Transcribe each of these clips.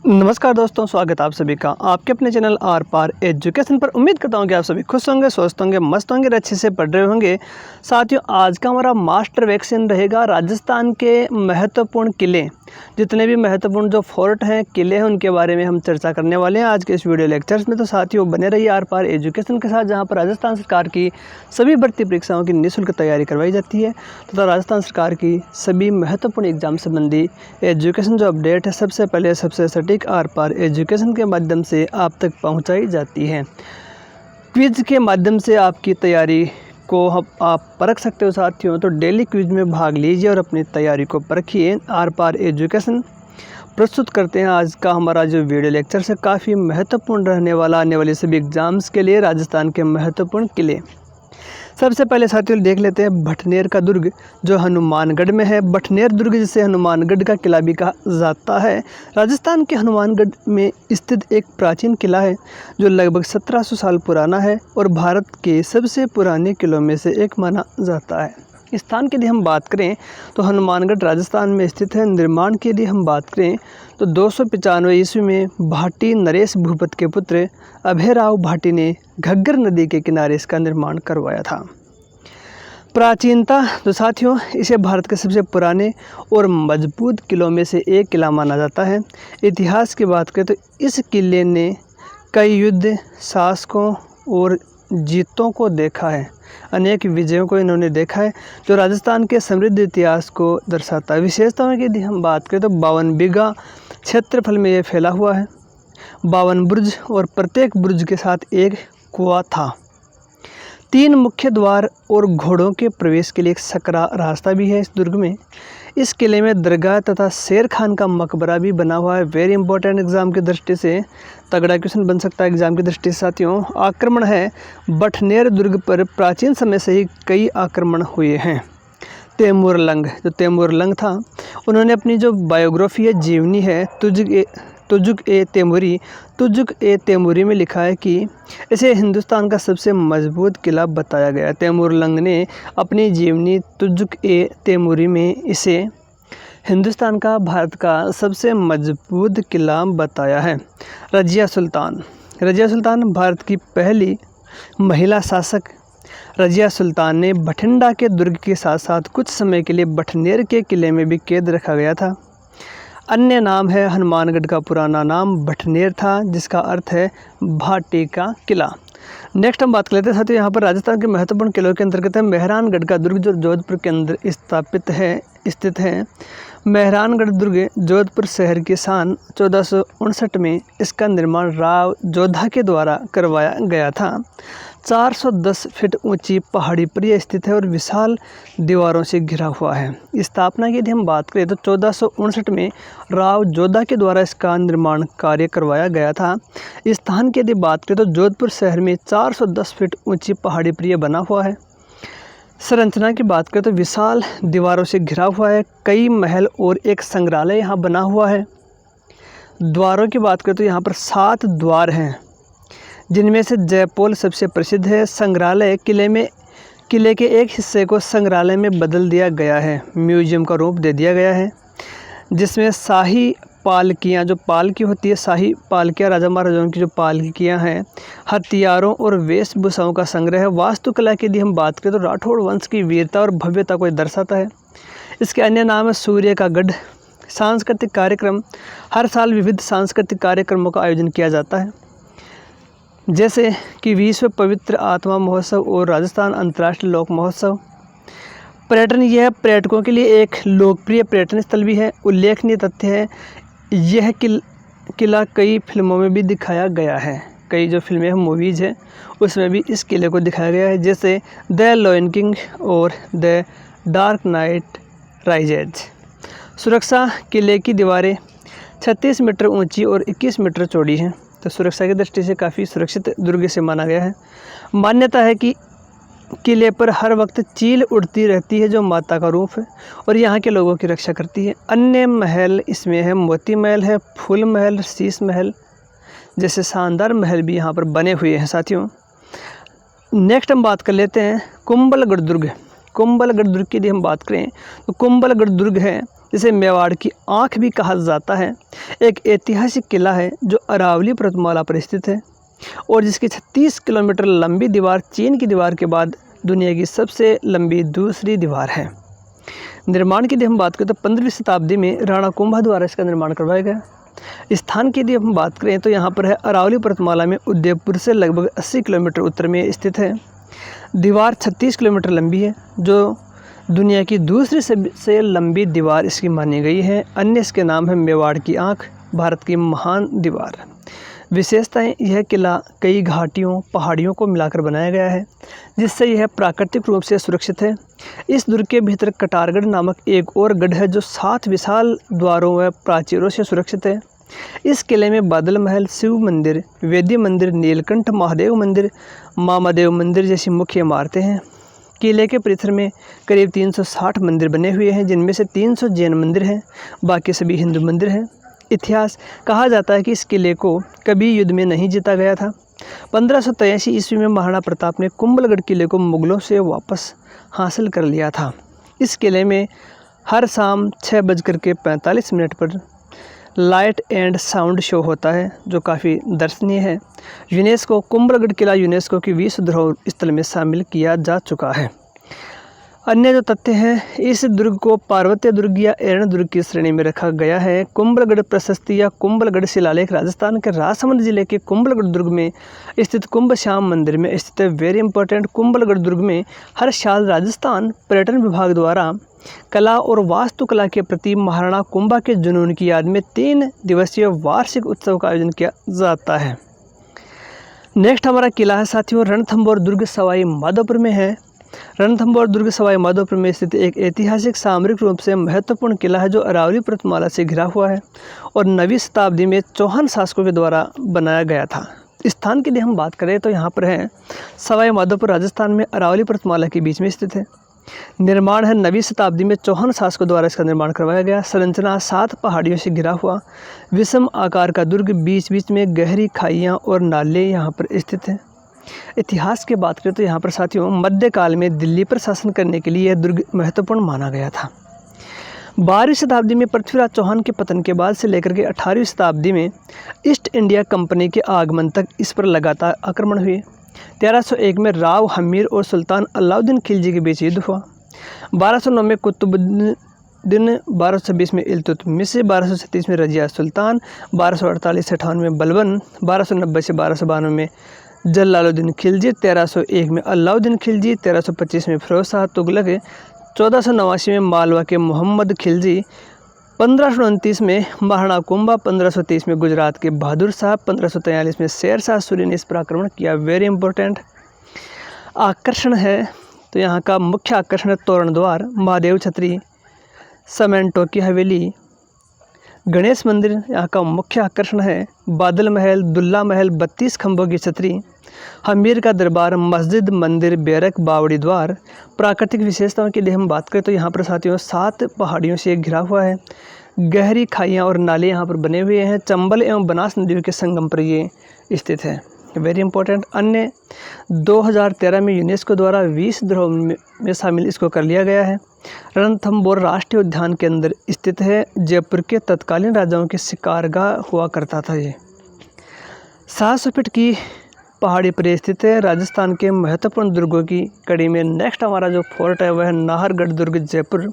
नमस्कार दोस्तों, स्वागत है आप सभी का आपके अपने चैनल आर पार एजुकेशन पर। उम्मीद करता हूँ कि आप सभी खुश होंगे, स्वस्थ होंगे, मस्त होंगे और अच्छे से पढ़ रहे होंगे। साथियों, आज का हमारा मास्टर वैक्सीन रहेगा राजस्थान के महत्वपूर्ण किले, जितने भी महत्वपूर्ण जो फोर्ट हैं, किले हैं, उनके बारे में हम चर्चा करने वाले हैं आज के इस वीडियो लेक्चर्स में। तो साथियों बने रहिए आर पार एजुकेशन के साथ, जहाँ पर राजस्थान सरकार की सभी भर्ती परीक्षाओं की निःशुल्क तैयारी करवाई जाती है तथा राजस्थान सरकार की सभी महत्वपूर्ण एग्जाम संबंधी एजुकेशन जो अपडेट है सबसे पहले सबसे सटीक आर पार एजुकेशन के माध्यम से आप तक पहुंचाई जाती है। क्विज के माध्यम से आपकी तैयारी को आप परख सकते हो साथियों। तो डेली क्विज में भाग लीजिए और अपनी तैयारी को परखिए। आर पार एजुकेशन प्रस्तुत करते हैं आज का हमारा जो वीडियो लेक्चर से, काफ़ी महत्वपूर्ण रहने वाला आने वाले सभी एग्जाम्स के लिए राजस्थान के महत्वपूर्ण किले। सबसे पहले साथियों देख लेते हैं भटनेर का दुर्ग जो हनुमानगढ़ में है। भटनेर दुर्ग जिसे हनुमानगढ़ का किला भी कहा जाता है, राजस्थान के हनुमानगढ़ में स्थित एक प्राचीन किला है जो लगभग 1700 साल पुराना है और भारत के सबसे पुराने किलों में से एक माना जाता है। स्थान के लिए हम बात करें तो हनुमानगढ़ राजस्थान में स्थित है। निर्माण के लिए हम बात करें तो 295 ईस्वी में भाटी नरेश भूपत के पुत्र अभयराव भाटी ने घग्गर नदी के किनारे इसका निर्माण करवाया था। प्राचीनता तो साथियों इसे भारत के सबसे पुराने और मजबूत किलों में से एक किला माना जाता है। इतिहास की बात करें तो इस किले ने कई युद्ध, शासकों और जीतों को देखा है। अनेक विजयों को इन्होंने देखा है जो राजस्थान के समृद्ध इतिहास को दर्शाता है। विशेषताओं की यदि हम बात करें तो 52 बीघा क्षेत्रफल में ये फैला हुआ है। 52 बुर्ज और प्रत्येक बुर्ज के साथ एक कुआं था। 3 मुख्य द्वार और घोड़ों के प्रवेश के लिए एक सकरा रास्ता भी है इस दुर्ग में। इस किले में दरगाह तथा शेर खान का मकबरा भी बना हुआ है। वेरी इंपॉर्टेंट एग्जाम की दृष्टि से, तगड़ा क्वेश्चन बन सकता है एग्जाम की दृष्टि से साथियों। आक्रमण है, भटनेर दुर्ग पर प्राचीन समय से ही कई आक्रमण हुए हैं। तैमूरलंग, जो तैमूरलंग था, उन्होंने अपनी जो बायोग्राफी है, जीवनी है, तुजुक ए तैमूरी में लिखा है कि इसे हिंदुस्तान का सबसे मजबूत किला बताया गया। तैमूरलंग ने अपनी जीवनी तुजुक ए तैमूरी में इसे हिंदुस्तान का, भारत का सबसे मजबूत किला बताया है। रजिया सुल्तान भारत की पहली महिला शासक रजिया सुल्तान ने बठिंडा के दुर्ग के साथ साथ कुछ समय के लिए भटनेर के किले में भी कैद रखा गया था। अन्य नाम है, हनुमानगढ़ का पुराना नाम भटनेर था जिसका अर्थ है भाटी का किला। नेक्स्ट हम बात कर लेते हैं साथियों, यहाँ पर राजस्थान के महत्वपूर्ण किलों के अंतर्गत है मेहरानगढ़ का दुर्ग जो जोधपुर के अंदर स्थित है। मेहरानगढ़ दुर्ग जोधपुर शहर की शान 1459 में इसका निर्माण राव जोधा के द्वारा करवाया गया था। 410 फीट ऊंची पहाड़ी पर यह स्थित है और विशाल दीवारों से घिरा हुआ है। स्थापना की यदि हम बात करें तो 1459 में राव जोधा के द्वारा इसका निर्माण कार्य करवाया गया था। स्थान की यदि बात करें तो जोधपुर शहर में 410 फीट ऊंची पहाड़ी पर यह बना हुआ है। संरचना की बात करें तो विशाल दीवारों से घिरा हुआ है। कई महल और एक संग्रहालय यहाँ बना हुआ है। द्वारों की बात करें तो यहाँ पर 7 द्वार हैं जिनमें से जयपोल सबसे प्रसिद्ध है। संग्रहालय किले के एक हिस्से को संग्रहालय में बदल दिया गया है, म्यूजियम का रूप दे दिया गया है, जिसमें शाही पालकियाँ, जो पालकी होती है, शाही पालकियाँ, राजा महाराजाओं की जो पालकियाँ हैं, हथियारों और वेशभूषाओं का संग्रह है। वास्तुकला की यदि हम बात करें तो राठौड़ वंश की वीरता और भव्यता को दर्शाता है। इसके अन्य नाम है सूर्य का गढ़। सांस्कृतिक कार्यक्रम, हर साल विविध सांस्कृतिक कार्यक्रमों का आयोजन किया जाता है, जैसे कि विश्व पवित्र आत्मा महोत्सव और राजस्थान अंतर्राष्ट्रीय लोक महोत्सव। पर्यटन, यह पर्यटकों के लिए एक लोकप्रिय पर्यटन स्थल भी है। उल्लेखनीय तथ्य है, यह किला कई फिल्मों में भी दिखाया गया है। कई जो फिल्में हैं, मूवीज़ हैं, उसमें भी इस किले को दिखाया गया है, जैसे द लायन किंग और द डार्क नाइट राइजेज। सुरक्षा, किले की दीवारें 36 मीटर ऊंची और 21 मीटर चौड़ी हैं, तो सुरक्षा की दृष्टि से काफ़ी सुरक्षित दुर्ग से माना गया है। मान्यता है कि किले पर हर वक्त चील उड़ती रहती है जो माता का रूप है और यहाँ के लोगों की रक्षा करती है। अन्य महल इसमें है, मोती महल है, फूल महल, शीश महल जैसे शानदार महल भी यहाँ पर बने हुए हैं साथियों। नेक्स्ट हम बात कर लेते हैं कुंभलगढ़ दुर्ग। कुंभलगढ़ दुर्ग की यदि हम बात करें तो कुंभलगढ़ दुर्ग है जिसे मेवाड़ की आँख भी कहा जाता है, एक ऐतिहासिक किला है जो अरावली पर्वतमाला पर स्थित है और जिसकी 36 किलोमीटर लंबी दीवार चीन की दीवार के बाद दुनिया की सबसे लंबी दूसरी दीवार है। निर्माण की यदि हम बात करें तो 15वीं शताब्दी में राणा कुंभा द्वारा इसका निर्माण करवाया गया। स्थान की यदि हम बात करें तो यहाँ पर है अरावली पर्वतमाला में उदयपुर से लगभग 80 किलोमीटर उत्तर में स्थित है। दीवार 36 किलोमीटर लंबी है जो दुनिया की दूसरी सबसे लंबी दीवार इसकी मानी गई है। अन्य इसके नाम है मेवाड़ की आँख, भारत की महान दीवार। विशेषताएं, यह किला कई घाटियों पहाड़ियों को मिलाकर बनाया गया है जिससे यह प्राकृतिक रूप से सुरक्षित है। इस दुर्ग के भीतर कटारगढ़ नामक एक और गढ़ है जो 7 विशाल द्वारों व प्राचीरों से सुरक्षित है। इस किले में बादल महल, शिव मंदिर, वेदी मंदिर, नीलकंठ महादेव मंदिर, मामादेव मंदिर जैसी मुख्य इमारतें हैं। किले के परिसर में करीब 360 मंदिर बने हुए हैं जिनमें से 300 जैन मंदिर हैं, बाकी सभी हिंदू मंदिर हैं। इतिहास, कहा जाता है कि इस किले को कभी युद्ध में नहीं जीता गया था। 1583 ईस्वी में महाराणा प्रताप ने कुंभलगढ़ किले को मुगलों से वापस हासिल कर लिया था। इस किले में हर शाम 6:45 पर लाइट एंड साउंड शो होता है जो काफ़ी दर्शनीय है। यूनेस्को, कुंभलगढ़ किला यूनेस्को की विश्व धरोहर स्थल में शामिल किया जा चुका है। अन्य जो तथ्य हैं, इस दुर्ग को पार्वत्य दुर्ग या एरण दुर्ग की श्रेणी में रखा गया है। कुंभलगढ़ प्रशस्ति या कुंभलगढ़ शिलालेख राजस्थान के राजसमंद जिले के कुंभलगढ़ दुर्ग में स्थित कुंभ श्याम मंदिर में स्थित है। वेरी इंपॉर्टेंट, कुंभलगढ़ दुर्ग में हर साल राजस्थान पर्यटन विभाग द्वारा कला और वास्तुकला के प्रति महाराणा कुंभा के जुनून की याद में 3 दिवसीय वार्षिक उत्सव का आयोजन किया जाता है। नेक्स्ट हमारा किला है साथियों रणथंभौर दुर्ग, सवाई माधोपुर में है। रणथंभौर दुर्ग सवाई माधोपुर में स्थित एक ऐतिहासिक सामरिक रूप से महत्वपूर्ण किला है जो अरावली पर्वतमाला से घिरा हुआ है और 9वीं शताब्दी में चौहान शासकों के द्वारा बनाया गया था। स्थान की यदि हम बात करें तो यहाँ पर है सवाई माधोपुर, राजस्थान में अरावली पर्वतमाला के बीच में स्थित है। निर्माण है 9वीं शताब्दी में चौहान शासकों द्वारा इसका निर्माण करवाया गया। संरचना 7 पहाड़ियों से घिरा हुआ विषम आकार का दुर्ग, बीच बीच में गहरी खाइयाँ और नाले यहाँ पर स्थित हैं। इतिहास की बात करें तो यहाँ पर साथियों मध्यकाल में दिल्ली पर शासन करने के लिए यह दुर्ग महत्वपूर्ण माना गया था। 12वीं शताब्दी में पृथ्वीराज चौहान के पतन के बाद से लेकर के 18वीं शताब्दी में ईस्ट इंडिया कंपनी के आगमन तक इस पर लगातार आक्रमण हुए। 1301 में राव हमीर और सुल्तान अलाउद्दीन खिलजी के बीच युद्ध हुआ। 1209 में कुतुबुद्दीन, 1226 में इल्तुतमिश, 1237 में रजिया सुल्तान, 1248-58 में बलबन, 1290 से 1292 में जलालुद्दीन खिलजी, 1301 में अलाउद्दीन खिलजी, 1325 में फिरोज शाह तुगलक, 1489 में मालवा के मोहम्मद खिलजी, 1529 में महाराणा कुंभा, 1530 में गुजरात के बहादुर शाह, 1543 में शेर शाह सूरी ने इस पर आक्रमण किया। वेरी इंपॉर्टेंट आकर्षण है तो यहाँ का मुख्य आकर्षण है तोरण द्वार, महादेव छतरी, समेंटो की हवेली, गणेश मंदिर यहाँ का मुख्य आकर्षण है, बादल महल, दुल्ला महल, 32 खंभों की छतरी, हमीर का दरबार, मस्जिद, मंदिर, बैरक, बावड़ी द्वार। प्राकृतिक विशेषताओं की यदि हम बात करें तो यहाँ पर साथियों 7 पहाड़ियों से घिरा हुआ है। गहरी खाइयाँ और नाले यहाँ पर बने हुए हैं। चंबल एवं बनास नदियों के संगम पर ये स्थित है। Very important. अन्य 2013 में यूनेस्को द्वारा विश्व धरोहर में शामिल इसको कर लिया गया है। रणथंभौर राष्ट्रीय उद्यान के अंदर स्थित है। जयपुर के तत्कालीन राजाओं के शिकारगाह हुआ करता था। ये 700 फीट की पहाड़ी पर स्थित है। राजस्थान के महत्वपूर्ण दुर्गों की कड़ी में नेक्स्ट हमारा जो फोर्ट है वह है नाहरगढ़ दुर्ग, जयपुर।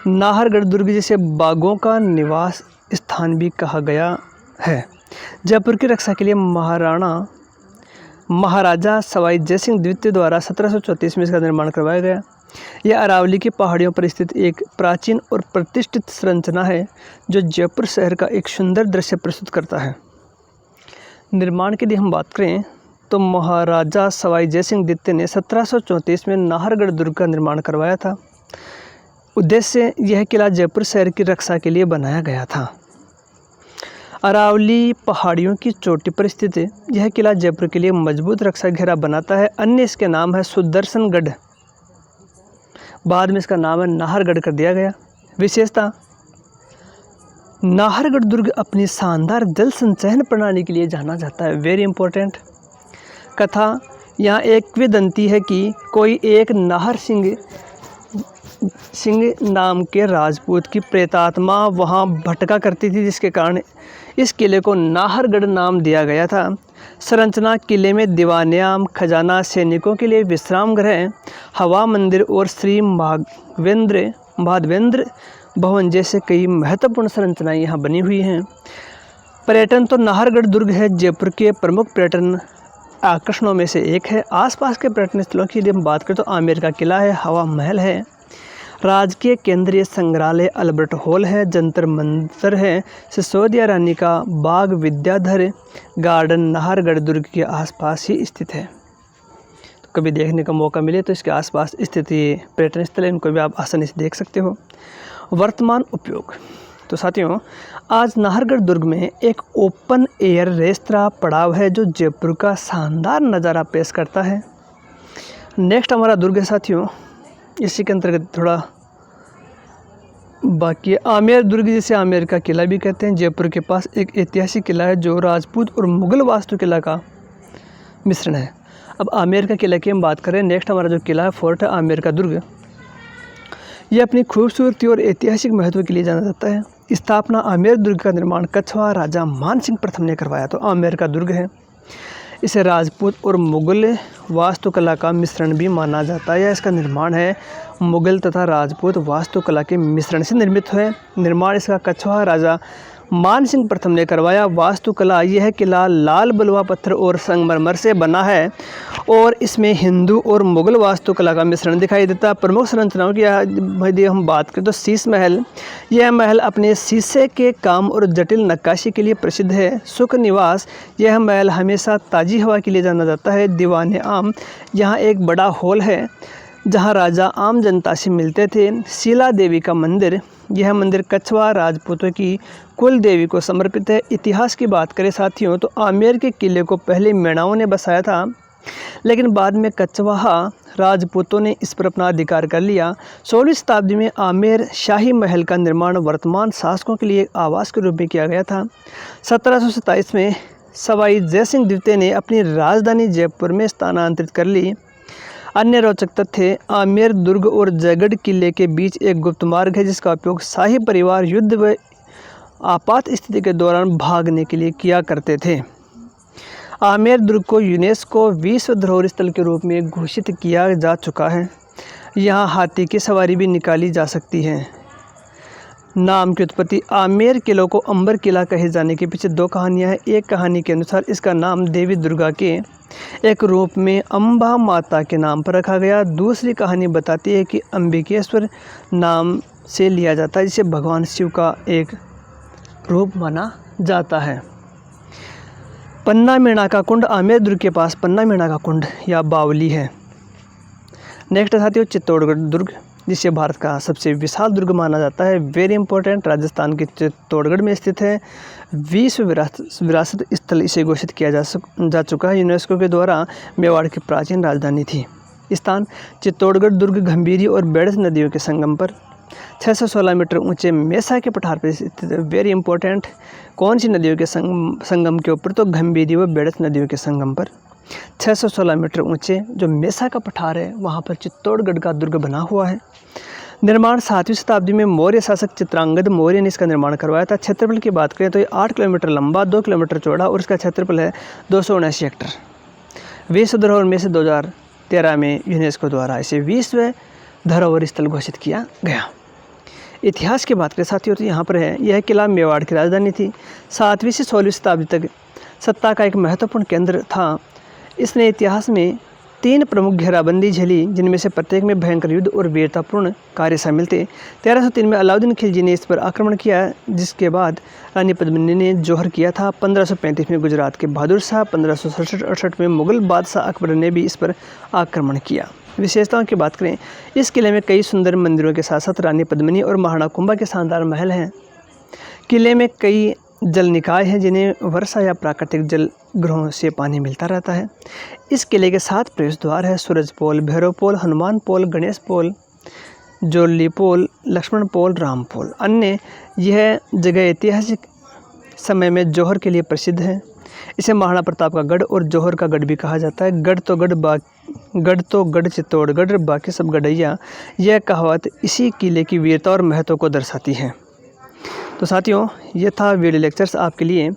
नाहरगढ़ दुर्ग जिसे बाघों का निवास स्थान भी कहा गया है। जयपुर की रक्षा के लिए महाराजा सवाई जयसिंह द्वितीय द्वारा 1734 में इसका निर्माण करवाया गया। यह अरावली की पहाड़ियों पर स्थित एक प्राचीन और प्रतिष्ठित संरचना है जो जयपुर शहर का एक सुंदर दृश्य प्रस्तुत करता है। निर्माण की यदि हम बात करें तो महाराजा सवाई जयसिंह द्वितीय ने 1734 में नाहरगढ़ दुर्ग का निर्माण करवाया था। उद्देश्य यह किला जयपुर शहर की रक्षा के लिए बनाया गया था। अरावली पहाड़ियों की चोटी पर स्थित यह किला जयपुर के लिए मजबूत रक्षा घेरा बनाता है। अन्य इसके नाम है सुदर्शनगढ़, बाद में इसका नाम है नाहरगढ़ कर दिया गया। विशेषता, नाहरगढ़ दुर्ग अपनी शानदार जल संचयन प्रणाली के लिए जाना जाता है। Very important. कथा यहाँ एक किंवदंती है कि कोई एक नाहर सिंह सिंह नाम के राजपूत की प्रेतात्मा वहाँ भटका करती थी, जिसके कारण इस किले को नाहरगढ़ नाम दिया गया था। संरचना किले में दीवान-ए-आम, खजाना, सैनिकों के लिए विश्राम गृह, हवा मंदिर और श्री माधवेंद्र भवन जैसे कई महत्वपूर्ण संरचनाएं यहाँ बनी हुई हैं। पर्यटन तो नाहरगढ़ दुर्ग है जयपुर के प्रमुख पर्यटन आकर्षणों में से एक है। आसपास के पर्यटन स्थलों की यदि हम बात करें तो आमेर का किला है, हवा महल है, राजकीय केंद्रीय संग्रहालय अल्बर्ट हॉल है, जंतर मंतर है, सिसोदिया रानी का बाग, विद्याधर गार्डन नाहरगढ़ दुर्ग के आसपास ही स्थित है। तो कभी देखने का मौका मिले तो इसके आसपास स्थित ये पर्यटन स्थल है, इनको भी आप आसानी से देख सकते हो। वर्तमान उपयोग तो साथियों, आज नाहरगढ़ दुर्ग में एक ओपन एयर रेस्तरां पड़ाव है जो जयपुर का शानदार नज़ारा पेश करता है। नेक्स्ट हमारा दुर्ग है साथियों, इसी के अंतर्गत थोड़ा बाकी आमेर दुर्ग, जिसे आमेर का किला भी कहते हैं। जयपुर के पास एक ऐतिहासिक किला है जो राजपूत और मुगल वास्तुकला का मिश्रण है। अब आमेर का किला की हम बात करें, नेक्स्ट हमारा जो किला है फोर्ट है आमेर का दुर्ग। यह अपनी खूबसूरती और ऐतिहासिक महत्व के लिए जाना जाता है। स्थापना आमेर दुर्ग का निर्माण कछवा राजा मान सिंह प्रथम ने करवाया। तो आमेर का दुर्ग है, इसे राजपूत और मुगल वास्तुकला का मिश्रण भी माना जाता है। इसका निर्माण है मुगल तथा राजपूत वास्तुकला के मिश्रण से निर्मित है। निर्माण इसका कछवा राजा मान सिंह प्रथम ने करवाया। वास्तुकला, यह किला लाल बलुआ पत्थर और संगमरमर से बना है और इसमें हिंदू और मुगल वास्तुकला का मिश्रण दिखाई देता है। प्रमुख संरचनाओं की यदि हम बात करें तो शीश महल, यह महल अपने शीशे के काम और जटिल नक्काशी के लिए प्रसिद्ध है। सुख निवास, यह महल हमेशा ताज़ी हवा के लिए जाना जाता है। दीवान-ए-आम, यहाँ एक बड़ा हॉल है जहाँ राजा आम जनता से मिलते थे। शीला देवी का मंदिर, यह मंदिर कछवा राजपूतों की कुल देवी को समर्पित है। इतिहास की बात करें साथियों तो आमेर के किले को पहले मेणाओं ने बसाया था, लेकिन बाद में कछवाहा राजपूतों ने इस पर अपना अधिकार कर लिया। 16वीं शताब्दी में आमेर शाही महल का निर्माण वर्तमान शासकों के लिए एक आवास के रूप में किया गया था। 1727 में सवाई जयसिंह द्वितीय ने अपनी राजधानी जयपुर में स्थानांतरित कर ली। अन्य रोचक तथ्य, आमेर दुर्ग और जयगढ़ किले के बीच एक गुप्त मार्ग है जिसका उपयोग शाही परिवार युद्ध व आपात स्थिति के दौरान भागने के लिए किया करते थे। आमेर दुर्ग को यूनेस्को विश्व धरोहर स्थल के रूप में घोषित किया जा चुका है। यहाँ हाथी की सवारी भी निकाली जा सकती है। नाम की उत्पत्ति, आमेर किले को अंबर किला कहे जाने के पीछे दो कहानियाँ हैं। एक कहानी के अनुसार इसका नाम देवी दुर्गा के एक रूप में अम्बा माता के नाम पर रखा गया। दूसरी कहानी बताती है कि अंबिकेश्वर नाम से लिया जाता है, जिसे भगवान शिव का एक रूप माना जाता है। पन्ना मीणा का कुंड, आमेर दुर्ग के पास पन्ना मीणा का कुंड या बावली है। नेक्स्ट साथियों, चित्तौड़गढ़ दुर्ग, जिसे भारत का सबसे विशाल दुर्ग माना जाता है। वेरी इंपॉर्टेंट, राजस्थान के चित्तौड़गढ़ में स्थित है। विश्व विरासत स्थल इसे घोषित किया जा चुका है यूनेस्को के द्वारा। मेवाड़ की प्राचीन राजधानी थी। स्थान, चित्तौड़गढ़ दुर्ग गंभीरी और बेड़स नदियों के संगम पर 616 मीटर ऊंचे मेसा के पठार पर स्थित है। वेरी इंपॉर्टेंट, कौन सी नदियों के संगम के ऊपर? तो गंभीरी व बेड़स नदियों के संगम पर 616 मीटर ऊंचे जो मेसा का पठार है वहाँ पर चित्तौड़गढ़ का दुर्ग बना हुआ है। निर्माण 7वीं शताब्दी में मौर्य शासक चित्रांगद मौर्य ने इसका निर्माण करवाया था। क्षेत्रफल की बात करें तो ये 8 किलोमीटर लंबा, 2 किलोमीटर चौड़ा और इसका क्षेत्रफल है 279 हेक्टर। विश्व धरोहर में से 2013 में यूनेस्को द्वारा इसे विश्व धरोहर स्थल घोषित किया गया। इतिहास की बात करें साथियों तो यहाँ पर है, यह किला मेवाड़ की राजधानी थी। 7वीं से 16वीं शताब्दी तक सत्ता का एक महत्वपूर्ण केंद्र था। इसने इतिहास में 3 प्रमुख घेराबंदी झेली, जिनमें से प्रत्येक में भयंकर युद्ध और वीरतापूर्ण कार्य शामिल थे। 1303 में अलाउद्दीन खिलजी ने इस पर आक्रमण किया, जिसके बाद रानी पद्मिनी ने जोहर किया था। 1535 में गुजरात के बहादुर शाह, 1567-68 में मुगल बादशाह अकबर ने भी इस पर आक्रमण किया। विशेषताओं की बात करें, इस किले में कई सुंदर मंदिरों के साथ साथ रानी पद्मिनी और महाराणा कुंभा के शानदार महल हैं। किले में कई जल निकाय हैं जिन्हें वर्षा या प्राकृतिक जल ग्रहों से पानी मिलता रहता है। इस किले के 7 प्रवेश द्वार है: सूरज पोल, भैरव पोल, हनुमान पोल, गणेश पोल, जोली पोल, लक्ष्मण पोल, राम पोल। अन्य, यह जगह ऐतिहासिक समय में जौहर के लिए प्रसिद्ध है। इसे महाराणा प्रताप का गढ़ और जौहर का गढ़ भी कहा जाता है। गढ़ तो गढ़ चित्तौड़गढ़ बाकी सब गढ़ैया, यह कहावत इसी किले की वीरता और महत्व को दर्शाती है। तो साथियों, ये था वीडियो लेक्चर्स आपके लिए।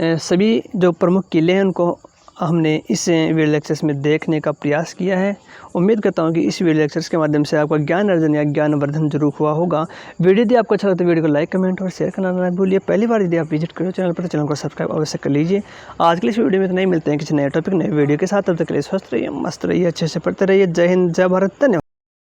सभी जो प्रमुख किले हैं उनको हमने इस वीडियो लेक्चर्स में देखने का प्रयास किया है। उम्मीद करता हूँ कि इस वीडियो लेक्चर्स के माध्यम से आपका ज्ञान अर्जन या ज्ञानवर्धन जरूर हुआ होगा। वीडियो यदि आपको अच्छा लगता है तो वीडियो को लाइक, कमेंट और शेयर करना ना भूलिए। पहली बार यदि आप विजिट करो चैनल पर तो चैनल को सब्सक्राइब अवश्य कर लीजिए। आज के इस वीडियो में तो नहीं मिलते हैं किसी नए टॉपिक नए वीडियो के साथ। तब तक के लिए स्वस्थ रहिए, मस्त रहिए, अच्छे से पढ़ते रहिए। जय हिंद, जय भारत, धन्यवाद।